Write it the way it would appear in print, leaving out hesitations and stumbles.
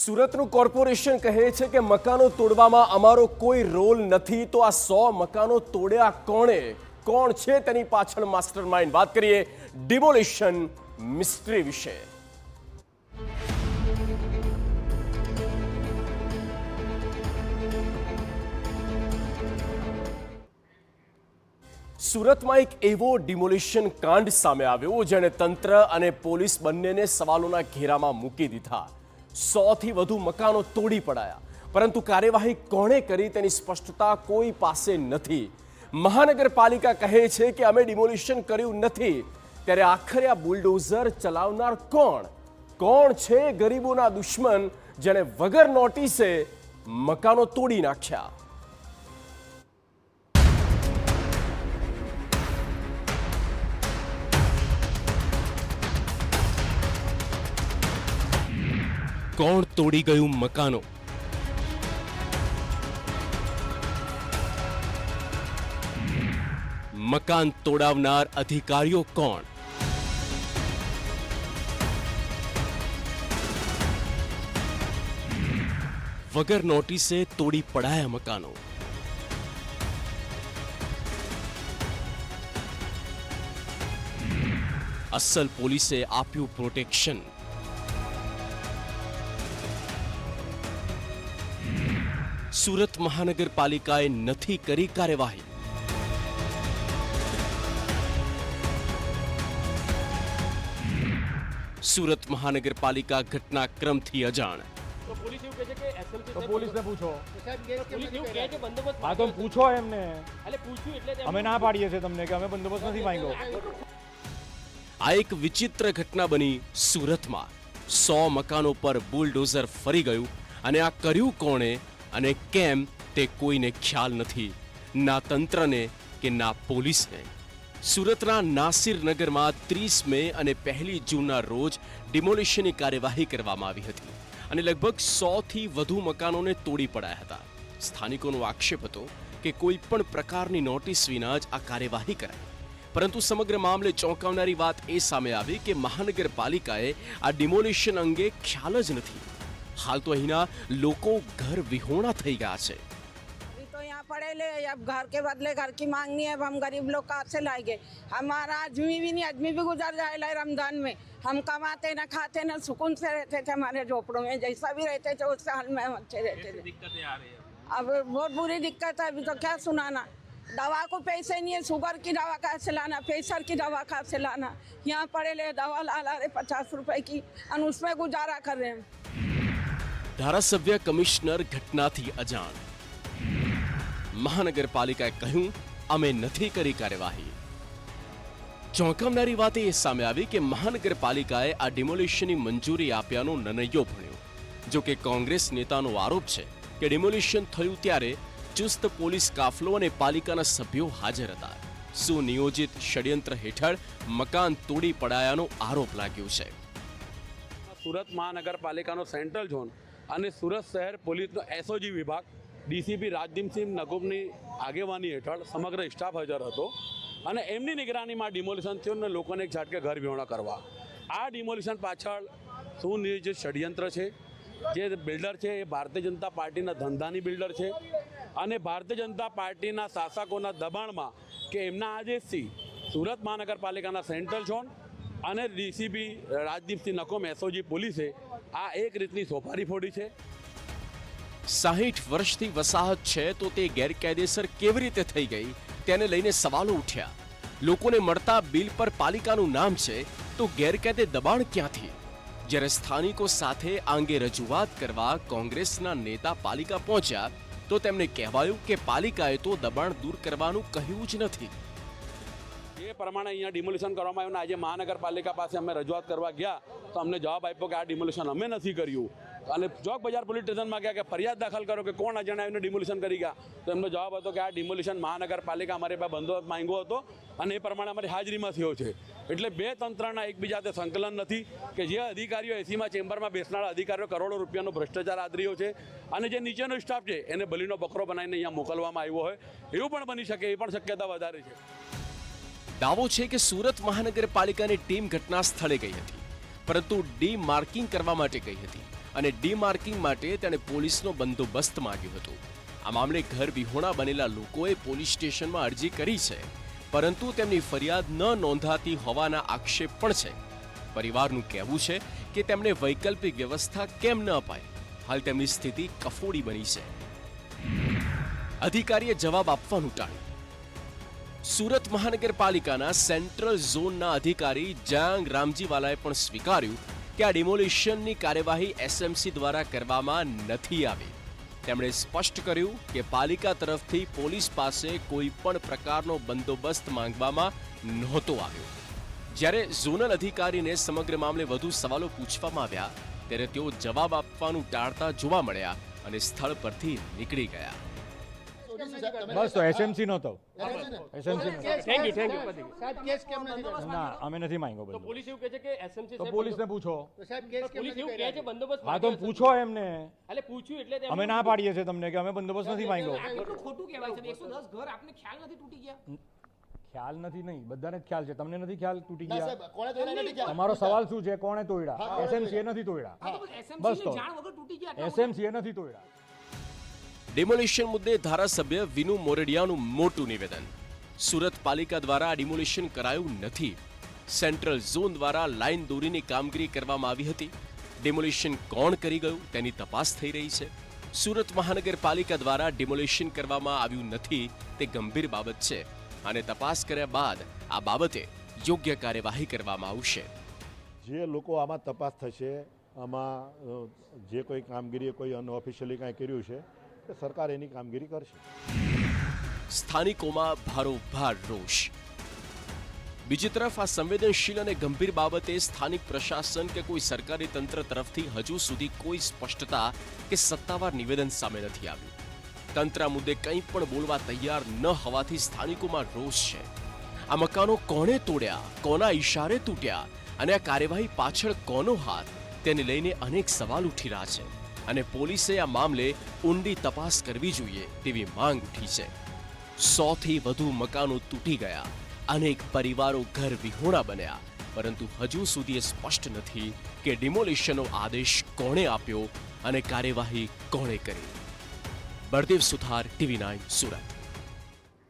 સુરતનું કોર્પોરેશન કહે છે કે મકાનો તોડવામાં અમારો કોઈ રોલ નથી, તો આ 100 મકાનો તોડ્યા કોણ છે તેની પાછળ માસ્ટરમાઇન્ડ? વાત કરીએ ડિમોલિશન મિસ્ટ્રી વિશે. સુરતમાં એક એવો ડિમોલિશન કાંડ સામે આવ્યો જેણે તંત્ર અને પોલીસ બંનેને સવાલોના ઘેરામાં મૂકી દીધા. 100થી વધુ મકાનો તોડી પડાયા, પરંતુ કાર્યવાહી કોણે કરી તેની સ્પષ્ટતા કોઈ પાસે નથી. મહાનગરપાલિકા કહે છે કે અમે ડિમોલિશન કર્યું નથી, ત્યારે આખરે આ બુલડોઝર ચલાવનાર કોણ છે ગરીબોના દુશ્મન જેણે વગર નોટિસે મકાનો તોડી નાખ્યા? કોણ તોડી ગયું મકાનો? મકાન તોડાવનાર અધિકારીઓ કોણ? વગર નોટિસે તોડી પડાયા મકાનો. અસલ પોલીસે આપ્યું પ્રોટેક્શન. સુરત મહાનગરપાલિકાએ નથી કરી કાર્યવાહી. સુરત મહાનગરપાલિકા ઘટનાક્રમથી અજાણ. પોલીસને પૂછો. હા તો પૂછો એમને. અમે ના પાડીએ છીએ તમને કે અમે બંદોબસ્ત નથી માંગ્યો. આ એક વિચિત્ર ઘટના બની સુરતમાં. 100 મકાનો પર બુલડોઝર ફરી ગયું, અને આ કર્યું કોણે અને કેમ તે કોઈને ખ્યાલ નથી, ના તંત્રને કે ના પોલીસને. સુરતના નાસિરનગરમાં 30 મે અને 1 જૂનના રોજ ડિમોલિશનની કાર્યવાહી કરવામાં આવી હતી અને લગભગ 100થી વધુ મકાનોને તોડી પડાયા હતા. સ્થાનિકોનો આક્ષેપ હતો કે કોઈ પણ પ્રકારની નોટિસ વિના જ આ કાર્યવાહી કરાઈ, પરંતુ સમગ્ર મામલે ચોંકાવનારી વાત એ સામે આવી કે મહાનગરપાલિકાએ આ ડિમોલિશન અંગે ખ્યાલ જ નથી. हाल तो अहीना लोको घर विहोणा થઈ ગયા છે. तो यहाँ पढ़े ले, अब घर के बदले घर की मांगनी है, अब हम गरीब लोग कहाँ से लाएंगे? हमारा आदमी भी गुजर जाएगा रमजान में. हम कमाते न खाते न सुकून से रहते थे हमारे झोपड़ों में, जैसा भी रहते थे उस हाल में हम अच्छे रहते थे. दिक्कतें आ रही है. अब बहुत बुरी दिक्कत है. अभी तो क्या सुनाना, दवा को पैसे नहीं है, शुगर की दवा कहाँ से लाना, प्रेशर की दवा कहाँ से लाना? यहाँ पढ़े ले दवा ला रहे 50 रुपए की और उसमें गुजारा कर रहे हैं. ધારાસભ્ય કમિશનર ઘટનાથી અજાણ. મહાનગરપાલિકાએ કહ્યું અમે નથી કરી કાર્યવાહી. ચોંકાવનારી વાત એ સામે આવી કે મહાનગરપાલિકાએ આ ડિમોલિશનની મંજૂરી આપ્યાનો નનૈયો ભણ્યો. જો કે કોંગ્રેસ નેતાનો આરોપ છે કે ડિમોલિશન થયું ત્યારે ચુસ્ત પોલીસ કાફલો અને પાલિકાના સભ્યો હાજર હતા. સુનિયોજિત ષડયંત્ર હેઠળ મકાન તોડી પડાયાનો આરોપ લાગ્યો છે. સુરત મહાનગરપાલિકાનો સેન્ટ્રલ ઝોન અને સુરત શહેર પોલીસનો એસઓજી વિભાગ ડીસીપી રાજદીપસિંહ નકુમની આગેવાની હેઠળ સમગ્ર સ્ટાફ હાજર હતો અને એમની નિગરાનીમાં ડિમોલિશન થયું અને લોકોને એક ઝાટકે ઘર વિહોણા કરવા. આ ડિમોલિશન પાછળ સુનિયોજિત ષડયંત્ર છે. જે બિલ્ડર છે એ ભારતીય જનતા પાર્ટીના ધંધાની બિલ્ડર છે અને ભારતીય જનતા પાર્ટીના શાસકોના દબાણમાં કે એમના આદેશથી સુરત મહાનગરપાલિકાના સેન્ટ્રલ ઝોન અને ડીસીપી રાજદીપસિંહ નકુમ એસઓજી પોલીસે આ એક રીતની સોપારી ફોડી છે. 60 વર્ષથી વસાહત છે તો તે ગેરકાયદેસર કેવી રીતે થઈ ગઈ તેને લઈને સવાલો ઉઠ્યા. લોકોને મળતા બિલ પર પાલિકાનું નામ છે તો ગેરકાયદે દબાણ ક્યાંથી? જ્યારે સ્થાનિકો સાથે આ અંગે રજૂઆત કરવા કોંગ્રેસના નેતા પાલિકા પહોંચ્યા તો તેમને કહેવાયું કે પાલિકાએ તો દબાણ દૂર કરવાનું કહ્યું જ નથી. જે પ્રમાણે અહીંયા ડિમોલિશન કરવામાં આવ્યું, આજે મહાનગરપાલિકા પાસે અમે રજૂઆત કરવા ગયા તો અમને જવાબ આપ્યો કે આ ડિમોલિશન અમે નથી કર્યું. અને ચોક બજાર પોલીસ સ્ટેશનમાં ગયા કે ફરિયાદ દાખલ કરો કે કોણ અજાણ્યાને ડિમોલિશન કરી ગયા, તો એમનો જવાબ હતો કે આ ડિમોલિશન મહાનગરપાલિકા અમારી પાસે બંદોબસ્ત માંગ્યો હતો અને એ પ્રમાણે અમારી હાજરીમાં થયો છે. એટલે બે તંત્રના એકબીજાતે સંકલન નથી કે જે અધિકારીઓ એસીમાં ચેમ્બરમાં બેસનારા અધિકારીઓ કરોડો રૂપિયાનો ભ્રષ્ટાચાર આદર્યો છે અને જે નીચેનો સ્ટાફ છે એને બલીનો બકરો બનાવીને અહીંયા મોકલવામાં આવ્યો હોય એવું પણ બની શકે, એ પણ શક્યતા વધારે છે. દાવો છે કે સુરત મહાનગરપાલિકાની ટીમ ઘટના સ્થળે ગઈ હતી, પરંતુ ડીમાર્કિંગ કરવા માટે ગઈ હતી અને ડીમાર્કિંગ માટે તેણે પોલીસનો બંદોબસ્ત માંગ્યો હતો. આ મામલે ઘર વિહોણા બનેલા લોકોએ પોલીસ સ્ટેશનમાં અરજી કરી છે, પરંતુ તેમની ફરિયાદ ન નોંધાતી હોવાના આક્ષેપ પણ છે. પરિવારનું કહેવું છે કે તેમને વૈકલ્પિક વ્યવસ્થા કેમ ન અપાય. હાલ તેમની સ્થિતિ કફોડી બની છે. અધિકારીએ જવાબ આપવાનું ટાળ્યું. સુરત મહાનગરપાલિકાના સેન્ટ્રલ ઝોનના અધિકારી જયાંગ રામજીવાલાએ પણ સ્વીકાર્યું કે આ ડિમોલિશનની કાર્યવાહી એસએમસી દ્વારા કરવામાં નથી આવી. તેમણે સ્પષ્ટ કર્યું કે પાલિકા તરફથી પોલીસ પાસે કોઈ પણ પ્રકારનો બંદોબસ્ત માંગવામાં નહોતો આવ્યો. જ્યારે ઝોનલ અધિકારીને સમગ્ર મામલે વધુ સવાલો પૂછવામાં આવ્યા ત્યારે તેઓ જવાબ આપવાનું ટાળતા જોવા મળ્યા અને સ્થળ પરથી નીકળી ગયા. બસ તો એસએમસી નો તો એસએમસી થેન્ક યુ ના અમે નથી માંગ્યો તો બંદોબસ્ત. પોલીસ એવું કહે છે કે એસએમસી તો પોલીસને પૂછો. પોલીસ એવું કહે છે બંદોબસ્ત હા તો પૂછો એમને. એટલે પૂછ્યું એટલે તેમ અમે ના પાડીએ છીએ તમને કે અમે બંદોબસ્ત નથી માંગ્યો. કેટલું ખોટું કહેવાય છે 110 ઘર આપને ખ્યાલ નથી તૂટી ગયા ખ્યાલ નથી નહીં, બધાને જ ખ્યાલ છે. તમને નથી ખ્યાલ તૂટી ના ગયા? સાહેબ, કોણે તોડ્યા નથી ખ્યાલ. તમારો સવાલ શું છે? કોણે તોડ્યા? એસએમસી એ નથી તોડ્યા. હા તો બસ એસએમસી તો. ની જાણ વગર તૂટી ગયા એસએમસી એ નથી તોડ્યા. ડિમોલિશન મુદ્દે ધારાસભ્ય વિનુ મોરડિયાનું મોટું નિવેદન. સુરત પાલિકા દ્વારા આ ડિમોલિશન કરાયું નથી. સેન્ટ્રલ ઝોન દ્વારા લાઇન દોરીની કામગીરી કરવામાં આવી હતી. ડિમોલિશન કોણ કરી ગયું તેની તપાસ થઈ રહી છે. સુરત મહાનગરપાલિકા દ્વારા ડિમોલિશન કરવામાં આવ્યું નથી તે ગંભીર બાબત છે અને તપાસ કર્યા બાદ આ બાબતે યોગ્ય કાર્યવાહી કરવામાં આવશે. જે લોકો આમાં તપાસ થશે, આમાં જે કોઈ કામગીરી કોઈ અનઓફિશિયલી કાંઈ કર્યું છે તે સરકાર એની કામગીરી કરશે. સ્થાનિકોમાં ભારોભાર રોષ. બીજી તરફ આ સંવેદનશીલ અને ગંભીર બાબતે સ્થાનિક પ્રશાસન કે કોઈ સરકારી તંત્ર તરફથી હજુ સુધી કોઈ સ્પષ્ટતા કે સત્તાવાર નિવેદન સામે નથી આવ્યું. તંત્ર મુદ્દે કંઈ પણ બોલવા તૈયાર ન હોવાથી સ્થાનિકોમાં રોષ છે. આ મકાનો કોણે તોડ્યા, કોના ઈશારે તૂટ્યા અને આ કાર્યવાહી પાછળ કોનો હાથ તેને લઈને અનેક સવાલ ઉઠી રહ્યા છે અને પોલીસે આ મામલે ઊંડી તપાસ કરવી જોઈએ તેવી માંગ ઉઠી છે. 100થી વધુ મકાનો તૂટી ગયા, અનેક પરિવારો ઘર વિહોણા બન્યા, પરંતુ હજુ સુધી એ સ્પષ્ટ નથી કે ડિમોલિશનનો આદેશ કોણે આપ્યો અને કાર્યવાહી કોણે કરી. બળદેવ સુથાર, TV9 સુરત.